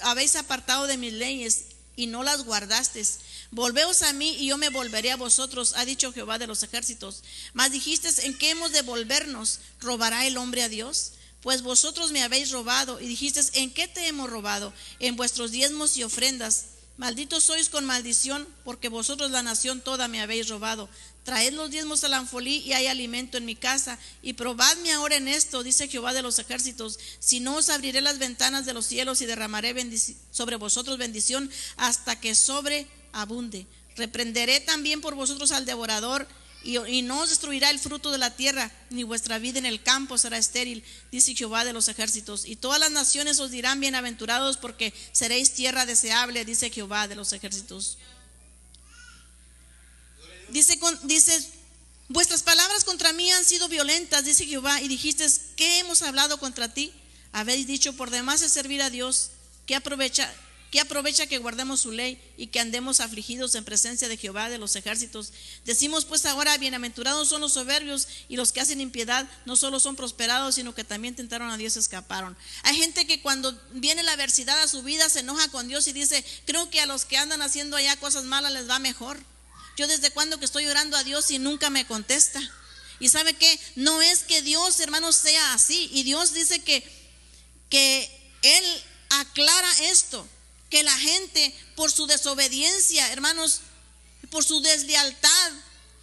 habéis apartado de mis leyes y no las guardasteis. Volveos a mí y yo me volveré a vosotros, ha dicho Jehová de los ejércitos. Mas dijisteis: ¿en qué hemos de volvernos? ¿Robará el hombre a Dios? Pues vosotros me habéis robado. Y dijisteis: ¿en qué te hemos robado? En vuestros diezmos y ofrendas. Malditos sois con maldición, porque vosotros la nación toda me habéis robado. Traed los diezmos al alfolí y hay alimento en mi casa. Y probadme ahora en esto, dice Jehová de los ejércitos, si no os abriré las ventanas de los cielos y derramaré sobre vosotros bendición hasta que sobreabunde. Reprenderé también por vosotros al devorador, y no os destruirá el fruto de la tierra, ni vuestra vida en el campo será estéril, dice Jehová de los ejércitos. Y todas las naciones os dirán: bienaventurados, porque seréis tierra deseable, dice Jehová de los ejércitos. Dice: vuestras palabras contra mí han sido violentas, dice Jehová, y dijisteis: ¿qué hemos hablado contra ti? Habéis dicho: por demás es servir a Dios. ¿Qué aprovecha que guardemos su ley y que andemos afligidos en presencia de Jehová de los ejércitos? Decimos pues ahora: bienaventurados son los soberbios, y los que hacen impiedad no solo son prosperados, sino que también tentaron a Dios y escaparon. Hay gente que cuando viene la adversidad a su vida se enoja con Dios y dice: creo que a los que andan haciendo allá cosas malas les va mejor. Yo desde cuando que estoy orando a Dios y nunca me contesta. Y sabe que no es que Dios, hermanos, sea así. Y Dios dice que Él aclara esto, que la gente por su desobediencia, hermanos, por su deslealtad,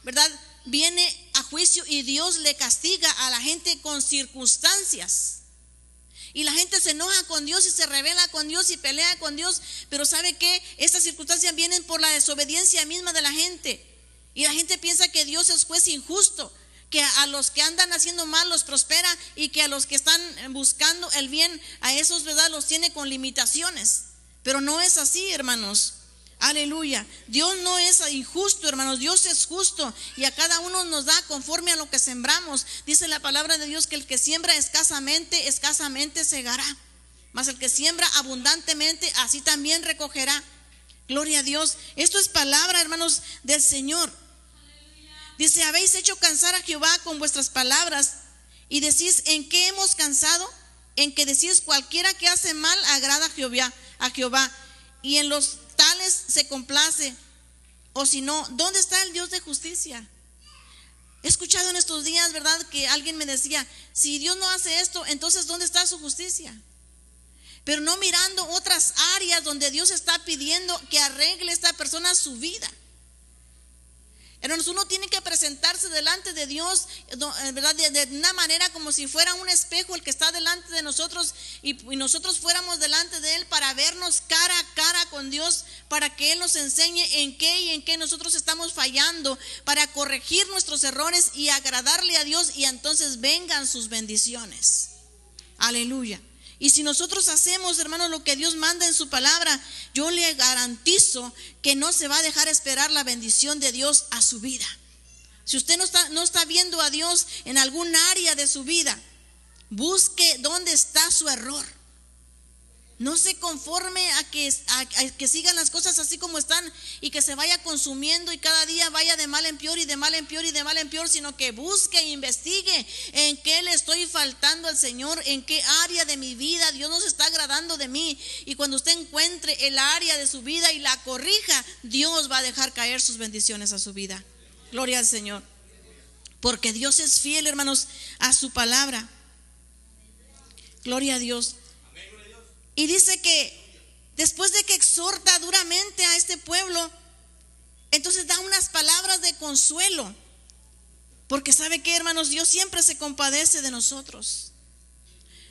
¿verdad?, viene a juicio y Dios le castiga a la gente con circunstancias. Y la gente se enoja con Dios y se rebela con Dios y pelea con Dios. Pero ¿sabe qué? Estas circunstancias vienen por la desobediencia misma de la gente. Y la gente piensa que Dios es juez injusto, que a los que andan haciendo mal los prospera, y que a los que están buscando el bien, a esos, ¿verdad?, los tiene con limitaciones. Pero no es así, hermanos. Aleluya. Dios no es injusto, hermanos. Dios es justo, y a cada uno nos da conforme a lo que sembramos. Dice la palabra de Dios que el que siembra escasamente, escasamente segará, mas el que siembra abundantemente, así también recogerá. Gloria a Dios. Esto es palabra, hermanos, del Señor. Dice: habéis hecho cansar a Jehová con vuestras palabras, y decís: ¿en qué hemos cansado? En que decís: cualquiera que hace mal agrada a Jehová, y en los tales se complace. O si no, ¿dónde está el Dios de justicia? He escuchado en estos días, ¿verdad?, que alguien me decía, si Dios no hace esto, entonces ¿dónde está su justicia? Pero no mirando otras áreas donde Dios está pidiendo que arregle esta persona su vida. Hermanos, uno tiene que presentarse delante de Dios, ¿verdad?, de una manera como si fuera un espejo el que está delante de nosotros, y nosotros fuéramos delante de Él para vernos cara a cara con Dios, para que Él nos enseñe en qué nosotros estamos fallando, para corregir nuestros errores y agradarle a Dios, y entonces vengan sus bendiciones. Aleluya. Y si nosotros hacemos, hermanos, lo que Dios manda en su palabra, yo le garantizo que no se va a dejar esperar la bendición de Dios a su vida. Si usted no está viendo a Dios en algún área de su vida, busque dónde está su error. No se conforme a que sigan las cosas así como están y que se vaya consumiendo y cada día vaya de mal en peor y de mal en peor y de mal en peor, sino que busque e investigue en qué le estoy faltando al Señor, en qué área de mi vida Dios no se está agradando de mí. Y cuando usted encuentre el área de su vida y la corrija, Dios va a dejar caer sus bendiciones a su vida. Gloria al Señor. Porque Dios es fiel, hermanos, a su palabra. Gloria a Dios. Y dice que después de que exhorta duramente a este pueblo, entonces da unas palabras de consuelo. Porque sabe que, hermanos, Dios siempre se compadece de nosotros.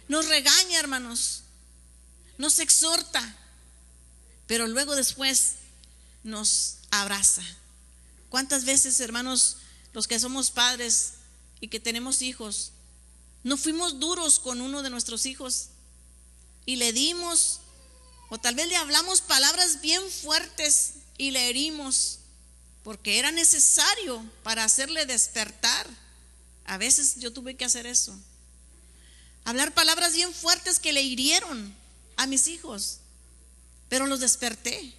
Nos regaña, hermanos, nos exhorta, pero luego después nos abraza. ¿Cuántas veces, hermanos, los que somos padres y que tenemos hijos, no fuimos duros con uno de nuestros hijos y le dimos, o tal vez le hablamos palabras bien fuertes y le herimos, porque era necesario para hacerle despertar? A veces yo tuve que hacer eso, hablar palabras bien fuertes que le hirieron a mis hijos, pero los desperté.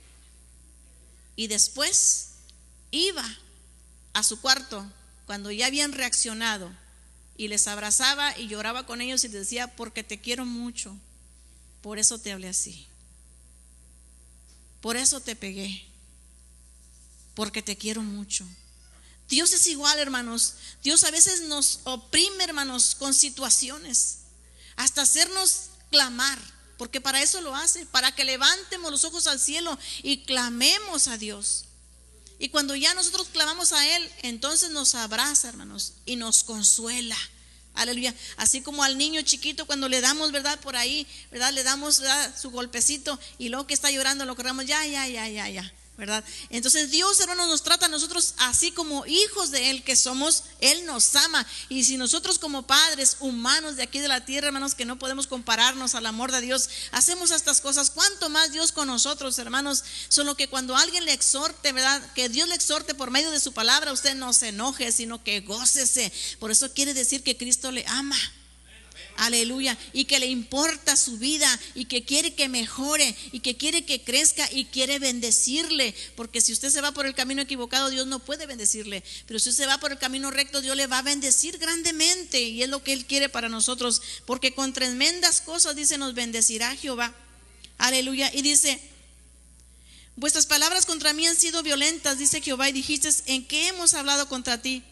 Y después iba a su cuarto cuando ya habían reaccionado y les abrazaba y lloraba con ellos y les decía, porque te quiero mucho, por eso te hablé así, por eso te pegué, porque te quiero mucho. Dios es igual, hermanos. Dios a veces nos oprime, hermanos, con situaciones, hasta hacernos clamar, porque para eso lo hace, para que levantemos los ojos al cielo y clamemos a Dios. Y cuando ya nosotros clamamos a Él, entonces nos abraza, hermanos, y nos consuela. Aleluya. Así como al niño chiquito cuando le damos, ¿verdad?, por ahí, ¿verdad?, le damos, ¿verdad?, su golpecito, y luego que está llorando lo corramos, ya, ¿verdad? Entonces Dios, hermanos, nos trata a nosotros así como hijos de Él que somos. Él nos ama. Y si nosotros como padres humanos de aquí de la tierra, hermanos, que no podemos compararnos al amor de Dios, hacemos estas cosas, ¿cuánto más Dios con nosotros, hermanos? Solo que cuando alguien le exhorte, ¿verdad?, que Dios le exhorte por medio de su palabra, usted no se enoje, sino que gócese. Por eso quiere decir que Cristo le ama. Aleluya. Y que le importa su vida y que quiere que mejore y que quiere que crezca y quiere bendecirle. Porque si usted se va por el camino equivocado, Dios no puede bendecirle. Pero si usted va por el camino recto, Dios le va a bendecir grandemente. Y es lo que Él quiere para nosotros. Porque con tremendas cosas, dice, nos bendecirá Jehová. Aleluya. Y dice, vuestras palabras contra mí han sido violentas, dice Jehová, y dijiste, ¿en qué hemos hablado contra ti?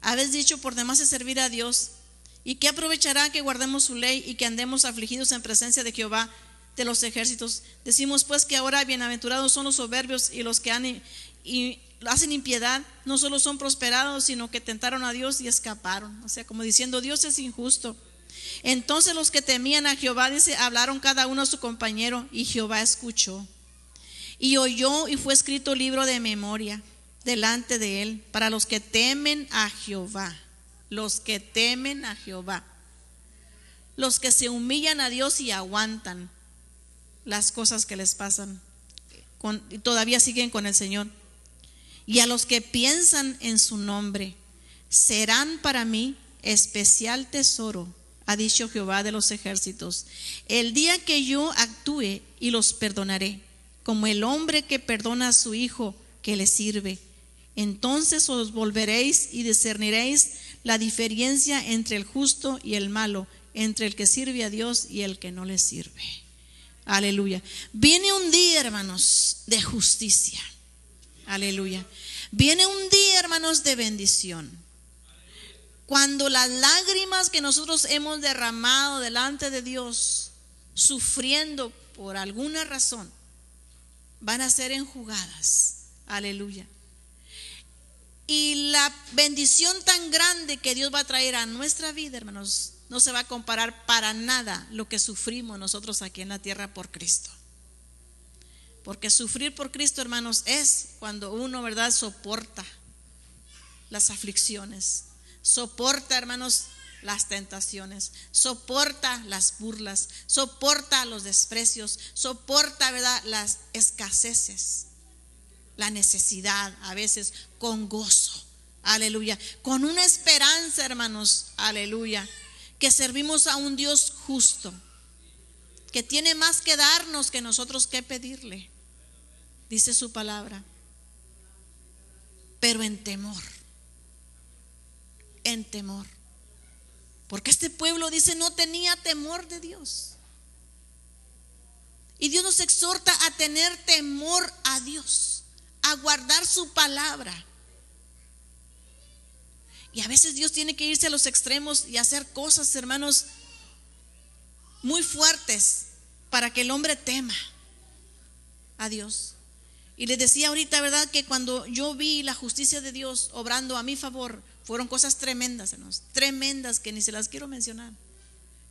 Habéis dicho, por demás es servir a Dios. ¿Y qué aprovechará que guardemos su ley y que andemos afligidos en presencia de Jehová de los ejércitos? Decimos pues que ahora bienaventurados son los soberbios y los que hacen impiedad, no solo son prosperados, sino que tentaron a Dios y escaparon. O sea, como diciendo, Dios es injusto. Entonces los que temían a Jehová, dice, hablaron cada uno a su compañero, y Jehová escuchó y oyó, y fue escrito libro de memoria delante de él para los que temen a Jehová. Los que temen a Jehová, los que se humillan a Dios y aguantan las cosas que les pasan y todavía siguen con el Señor. Y a los que piensan en su nombre, serán para mí especial tesoro, ha dicho Jehová de los ejércitos. El día que yo actúe y los perdonaré, como el hombre que perdona a su hijo que le sirve. Entonces os volveréis y discerniréis la diferencia entre el justo y el malo, entre el que sirve a Dios y el que no le sirve. Aleluya. Viene un día, hermanos, de justicia. Aleluya. Viene un día, hermanos, de bendición. Cuando las lágrimas que nosotros hemos derramado delante de Dios, sufriendo por alguna razón, van a ser enjugadas. Aleluya. Y la bendición tan grande que Dios va a traer a nuestra vida, hermanos, no se va a comparar para nada lo que sufrimos nosotros aquí en la tierra por Cristo. Porque sufrir por Cristo, hermanos, es cuando uno, ¿verdad?, soporta las aflicciones, soporta, hermanos, las tentaciones, soporta las burlas, soporta los desprecios, soporta, ¿verdad?, las escaseces, la necesidad, a veces con gozo, aleluya, con una esperanza, hermanos, aleluya, que servimos a un Dios justo, que tiene más que darnos que nosotros que pedirle, dice su palabra, pero en temor, porque este pueblo, dice, no tenía temor de Dios. Y Dios nos exhorta a tener temor a Dios, a guardar su palabra. Y a veces Dios tiene que irse a los extremos y hacer cosas, hermanos, muy fuertes para que el hombre tema a Dios. Y les decía ahorita, ¿verdad?, que cuando yo vi la justicia de Dios obrando a mi favor, fueron cosas tremendas, hermanos, tremendas que ni se las quiero mencionar,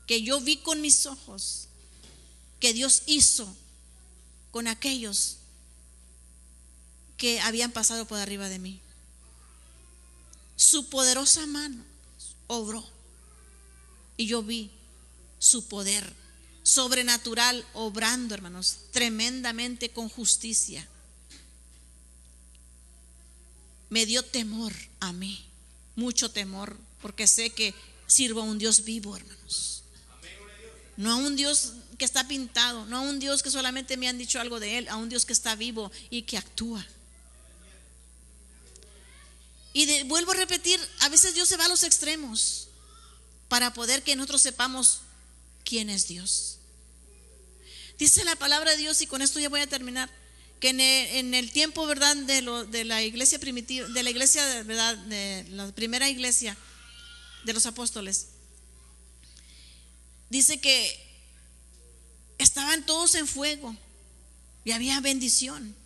que yo vi con mis ojos, que Dios hizo con aquellos que habían pasado por arriba de mí. Su poderosa mano obró y yo vi su poder sobrenatural obrando, hermanos, tremendamente con justicia. Me dio temor a mí, mucho temor, porque sé que sirvo a un Dios vivo, hermanos. No a un Dios que está pintado, no a un Dios que solamente me han dicho algo de Él, a un Dios que está vivo y que actúa. Y vuelvo a repetir, a veces Dios se va a los extremos para poder que nosotros sepamos quién es Dios. Dice la palabra de Dios, y con esto ya voy a terminar, que en el tiempo, ¿verdad?, de la iglesia primitiva, de la iglesia, ¿verdad?, de la primera iglesia de los apóstoles, dice que estaban todos en fuego y había bendición.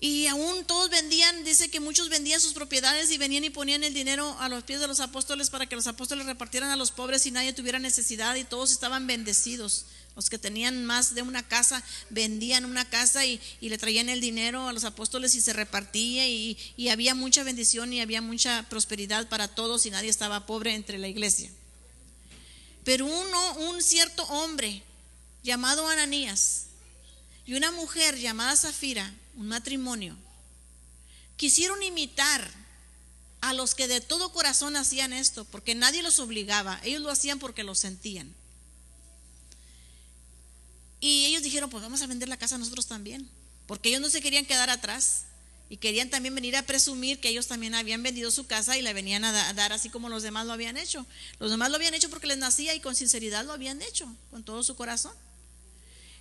Y aún todos vendían, dice que muchos vendían sus propiedades y venían y ponían el dinero a los pies de los apóstoles para que los apóstoles repartieran a los pobres y nadie tuviera necesidad, y todos estaban bendecidos. Los que tenían más de una casa vendían una casa y le traían el dinero a los apóstoles y se repartía, y había mucha bendición y había mucha prosperidad para todos y nadie estaba pobre entre la iglesia. Pero un cierto hombre llamado Ananías y una mujer llamada Zafira, un matrimonio, quisieron imitar a los que de todo corazón hacían esto, porque nadie los obligaba, ellos lo hacían porque lo sentían. Y ellos dijeron, pues vamos a vender la casa nosotros también, porque ellos no se querían quedar atrás y querían también venir a presumir que ellos también habían vendido su casa y la venían a dar así como los demás lo habían hecho. Los demás lo habían hecho porque les nacía y con sinceridad lo habían hecho, con todo su corazón.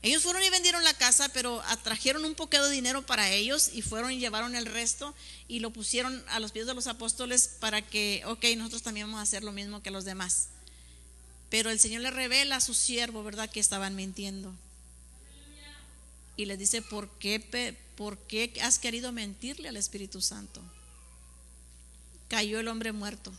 Ellos fueron y vendieron la casa, pero atrajeron un poquito de dinero para ellos y fueron y llevaron el resto y lo pusieron a los pies de los apóstoles para que, nosotros también vamos a hacer lo mismo que los demás. Pero el Señor le revela a su siervo, ¿verdad?, que estaban mintiendo. Y les dice, ¿por qué has querido mentirle al Espíritu Santo? Cayó el hombre muerto.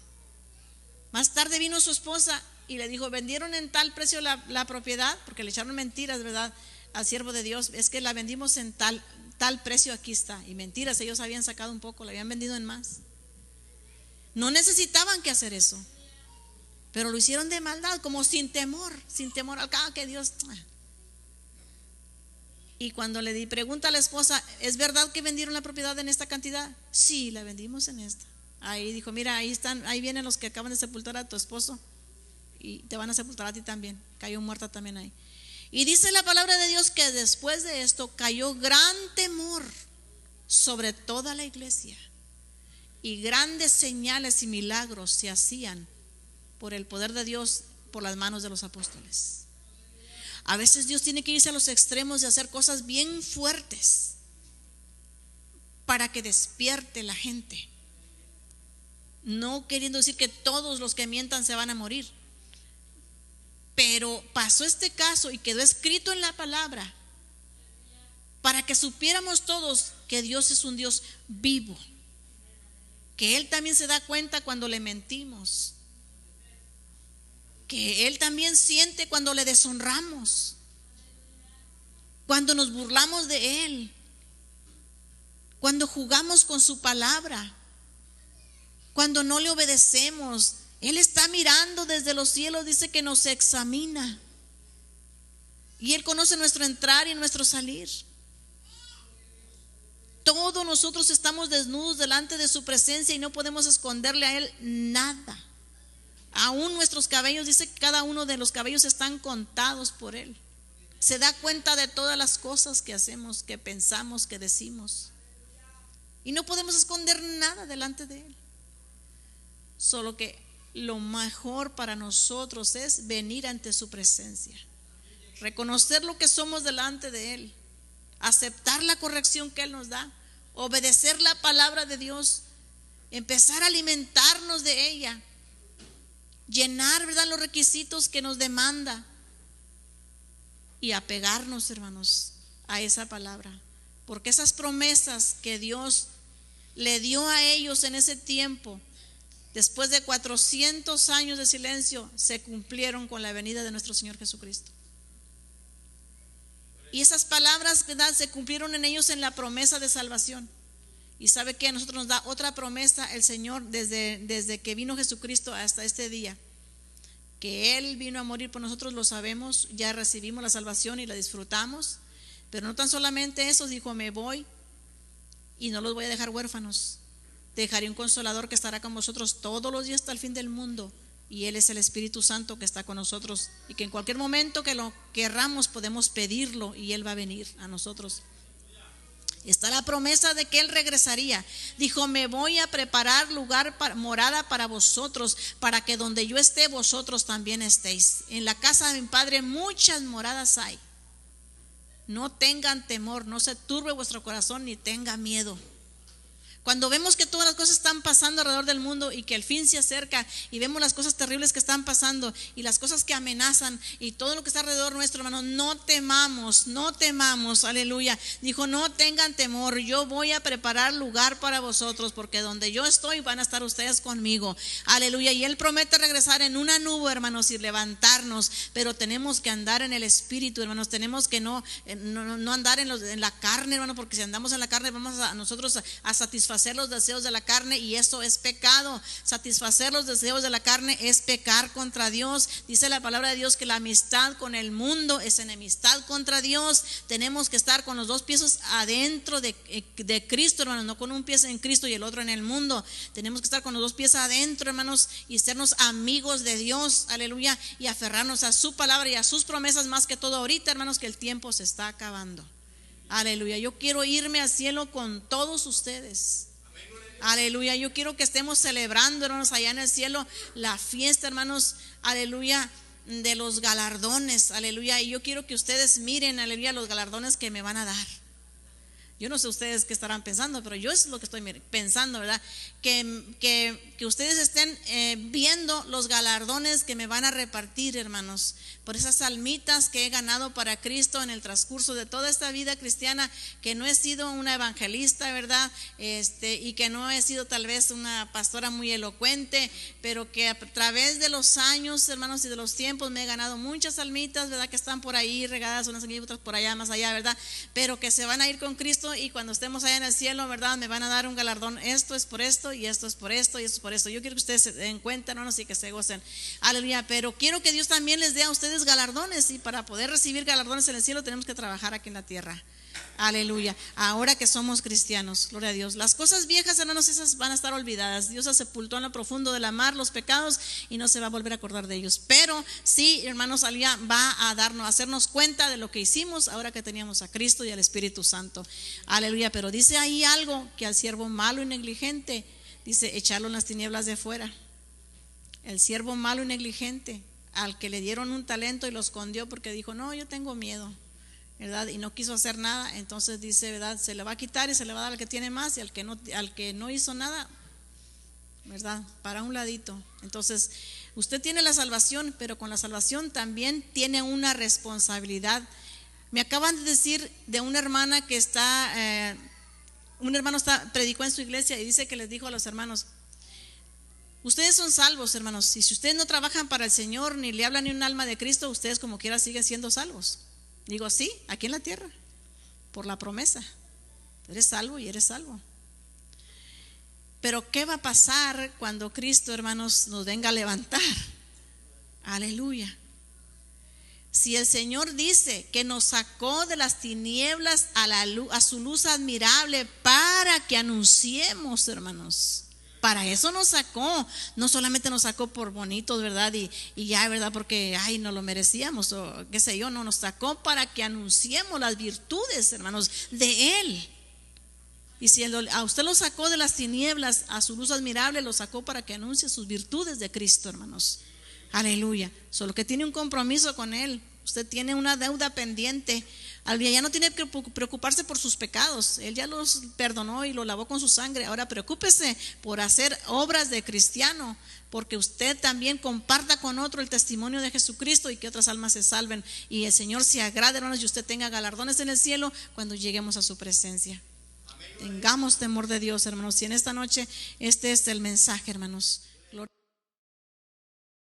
Más tarde vino su esposa y le dijo, vendieron en tal precio la propiedad, porque le echaron mentiras, ¿verdad?, al siervo de Dios. Es que la vendimos en tal precio, aquí está. Y mentiras, ellos habían sacado un poco, la habían vendido en más. No necesitaban que hacer eso, pero lo hicieron de maldad, como sin temor al cabo que Dios. Y cuando le pregunta a la esposa, ¿es verdad que vendieron la propiedad en esta cantidad? Sí, la vendimos en esta. Ahí dijo, mira, ahí vienen los que acaban de sepultar a tu esposo y te van a sepultar a ti también. Cayó muerta también ahí. Y dice la palabra de Dios que después de esto cayó gran temor sobre toda la iglesia y grandes señales y milagros se hacían por el poder de Dios, por las manos de los apóstoles. A veces Dios tiene que irse a los extremos de hacer cosas bien fuertes para que despierte la gente no queriendo decir que todos los que mientan se van a morir, pero pasó este caso y quedó escrito en la palabra para que supiéramos todos que Dios es un Dios vivo, que Él también se da cuenta cuando le mentimos, que Él también siente cuando le deshonramos, cuando nos burlamos de Él, cuando jugamos con su palabra, cuando no le obedecemos. Él está mirando desde los cielos, dice que nos examina, y Él conoce nuestro entrar y nuestro salir. Todos nosotros estamos desnudos delante de su presencia y no podemos esconderle a Él nada. Aún nuestros cabellos, dice que cada uno de los cabellos están contados por Él. Se da cuenta de todas las cosas que hacemos, que pensamos, que decimos, y no podemos esconder nada delante de Él. Solo que lo mejor para nosotros es venir ante su presencia, reconocer lo que somos delante de Él, aceptar la corrección que Él nos da, obedecer la palabra de Dios, empezar a alimentarnos de ella, llenar, ¿verdad?, los requisitos que nos demanda y apegarnos, hermanos, a esa palabra, porque esas promesas que Dios le dio a ellos en ese tiempo, después de 400 años de silencio, se cumplieron con la venida de nuestro Señor Jesucristo. Y esas palabras, ¿verdad?, se cumplieron en ellos en la promesa de salvación. Y sabe que a nosotros nos da otra promesa el Señor desde que vino Jesucristo hasta este día, que Él vino a morir por nosotros, lo sabemos, ya recibimos la salvación y la disfrutamos. Pero no tan solamente eso, dijo: me voy y no los voy a dejar huérfanos, dejaré un consolador que estará con vosotros todos los días hasta el fin del mundo. Y Él es el Espíritu Santo que está con nosotros, y que en cualquier momento que lo querramos podemos pedirlo y Él va a venir a nosotros. Está la promesa de que Él regresaría. Dijo: me voy a preparar lugar, morada para vosotros, para que donde yo esté vosotros también estéis. En la casa de mi Padre muchas moradas hay. No tengan temor, no se turbe vuestro corazón ni tenga miedo. Cuando vemos que todas las cosas están pasando alrededor del mundo y que el fin se acerca, y vemos las cosas terribles que están pasando y las cosas que amenazan y todo lo que está alrededor nuestro, hermano, no temamos, aleluya. Dijo: no tengan temor, yo voy a preparar lugar para vosotros, porque donde yo estoy van a estar ustedes conmigo, aleluya. Y Él promete regresar en una nube, hermanos, y levantarnos, pero tenemos que andar en el Espíritu, hermanos. Tenemos que no andar en la carne, hermano, porque si andamos en la carne vamos a nosotros a satisfacer los deseos de la carne, y eso es pecado. Satisfacer los deseos de la carne es pecar contra Dios. Dice la palabra de Dios que la amistad con el mundo es enemistad contra Dios. Tenemos que estar con los dos pies adentro de Cristo, hermanos, no con un pie en Cristo y el otro en el mundo. Tenemos que estar con los dos pies adentro, hermanos, y sernos amigos de Dios, aleluya, y aferrarnos a su palabra y a sus promesas, más que todo ahorita, hermanos, que el tiempo se está acabando. Aleluya, yo quiero irme al cielo con todos ustedes. Aleluya, yo quiero que estemos celebrando, hermanos, allá en el cielo la fiesta, hermanos, aleluya, de los galardones, aleluya. Y yo quiero que ustedes miren, aleluya, los galardones que me van a dar. Yo no sé ustedes qué estarán pensando, pero yo es lo que estoy pensando, ¿verdad? Que ustedes estén viendo los galardones que me van a repartir, hermanos, por esas almitas que he ganado para Cristo en el transcurso de toda esta vida cristiana, que no he sido una evangelista, ¿verdad? Y que no he sido tal vez una pastora muy elocuente, pero que a través de los años, hermanos, y de los tiempos me he ganado muchas almitas, ¿verdad? Que están por ahí regadas, unas aquí, otras por allá, más allá, ¿verdad? Pero que se van a ir con Cristo, y cuando estemos allá en el cielo, ¿verdad?, me van a dar un galardón. Esto es por esto, y esto es por esto, y esto es por esto. Yo quiero que ustedes se den cuenta, hermanos, y que se gocen, aleluya. Pero quiero que Dios también les dé a ustedes galardones, y para poder recibir galardones en el cielo tenemos que trabajar aquí en la tierra, aleluya. Ahora que somos cristianos, gloria a Dios. Las cosas viejas, hermanos, esas van a estar olvidadas. Dios se sepultó en lo profundo de la mar los pecados y no se va a volver a acordar de ellos. Pero sí, hermanos, aleluya, va a hacernos cuenta de lo que hicimos ahora que teníamos a Cristo y al Espíritu Santo, aleluya. Pero dice ahí algo, que al siervo malo y negligente, dice: echarlo en las tinieblas de fuera. El siervo malo y negligente, al que le dieron un talento y lo escondió porque dijo: no, yo tengo miedo, ¿verdad? Y no quiso hacer nada. Entonces dice, ¿verdad?, se le va a quitar y se le va a dar al que tiene más, y al que no hizo nada, ¿verdad? Para un ladito. Entonces, usted tiene la salvación, pero con la salvación también tiene una responsabilidad. Me acaban de decir de una hermana que un hermano predicó en su iglesia y dice que les dijo a los hermanos: ustedes son salvos, hermanos, y si ustedes no trabajan para el Señor ni le hablan ni un alma de Cristo, ustedes como quiera siguen siendo salvos. Digo, sí, aquí en la tierra, por la promesa. Eres salvo y eres salvo. Pero ¿qué va a pasar cuando Cristo, hermanos, nos venga a levantar? Aleluya. Si el Señor dice que nos sacó de las tinieblas a la luz, a su luz admirable, para que anunciemos, hermanos. Para eso nos sacó. No solamente nos sacó por bonitos, ¿verdad? Y ya, ¿verdad? Porque, ay, no lo merecíamos o qué sé yo. No, nos sacó para que anunciemos las virtudes, hermanos, de Él. Y si a usted lo sacó de las tinieblas a su luz admirable, lo sacó para que anuncie sus virtudes de Cristo, hermanos. Aleluya. Solo que tiene un compromiso con Él. Usted tiene una deuda pendiente. Ya no tiene que preocuparse por sus pecados. Él ya los perdonó y lo lavó con su sangre. Ahora preocúpese por hacer obras de cristiano, porque usted también comparta con otro el testimonio de Jesucristo y que otras almas se salven. Y el Señor se agrade, hermanos, y usted tenga galardones en el cielo cuando lleguemos a su presencia. Tengamos temor de Dios, hermanos. Y en esta noche este es el mensaje, hermanos.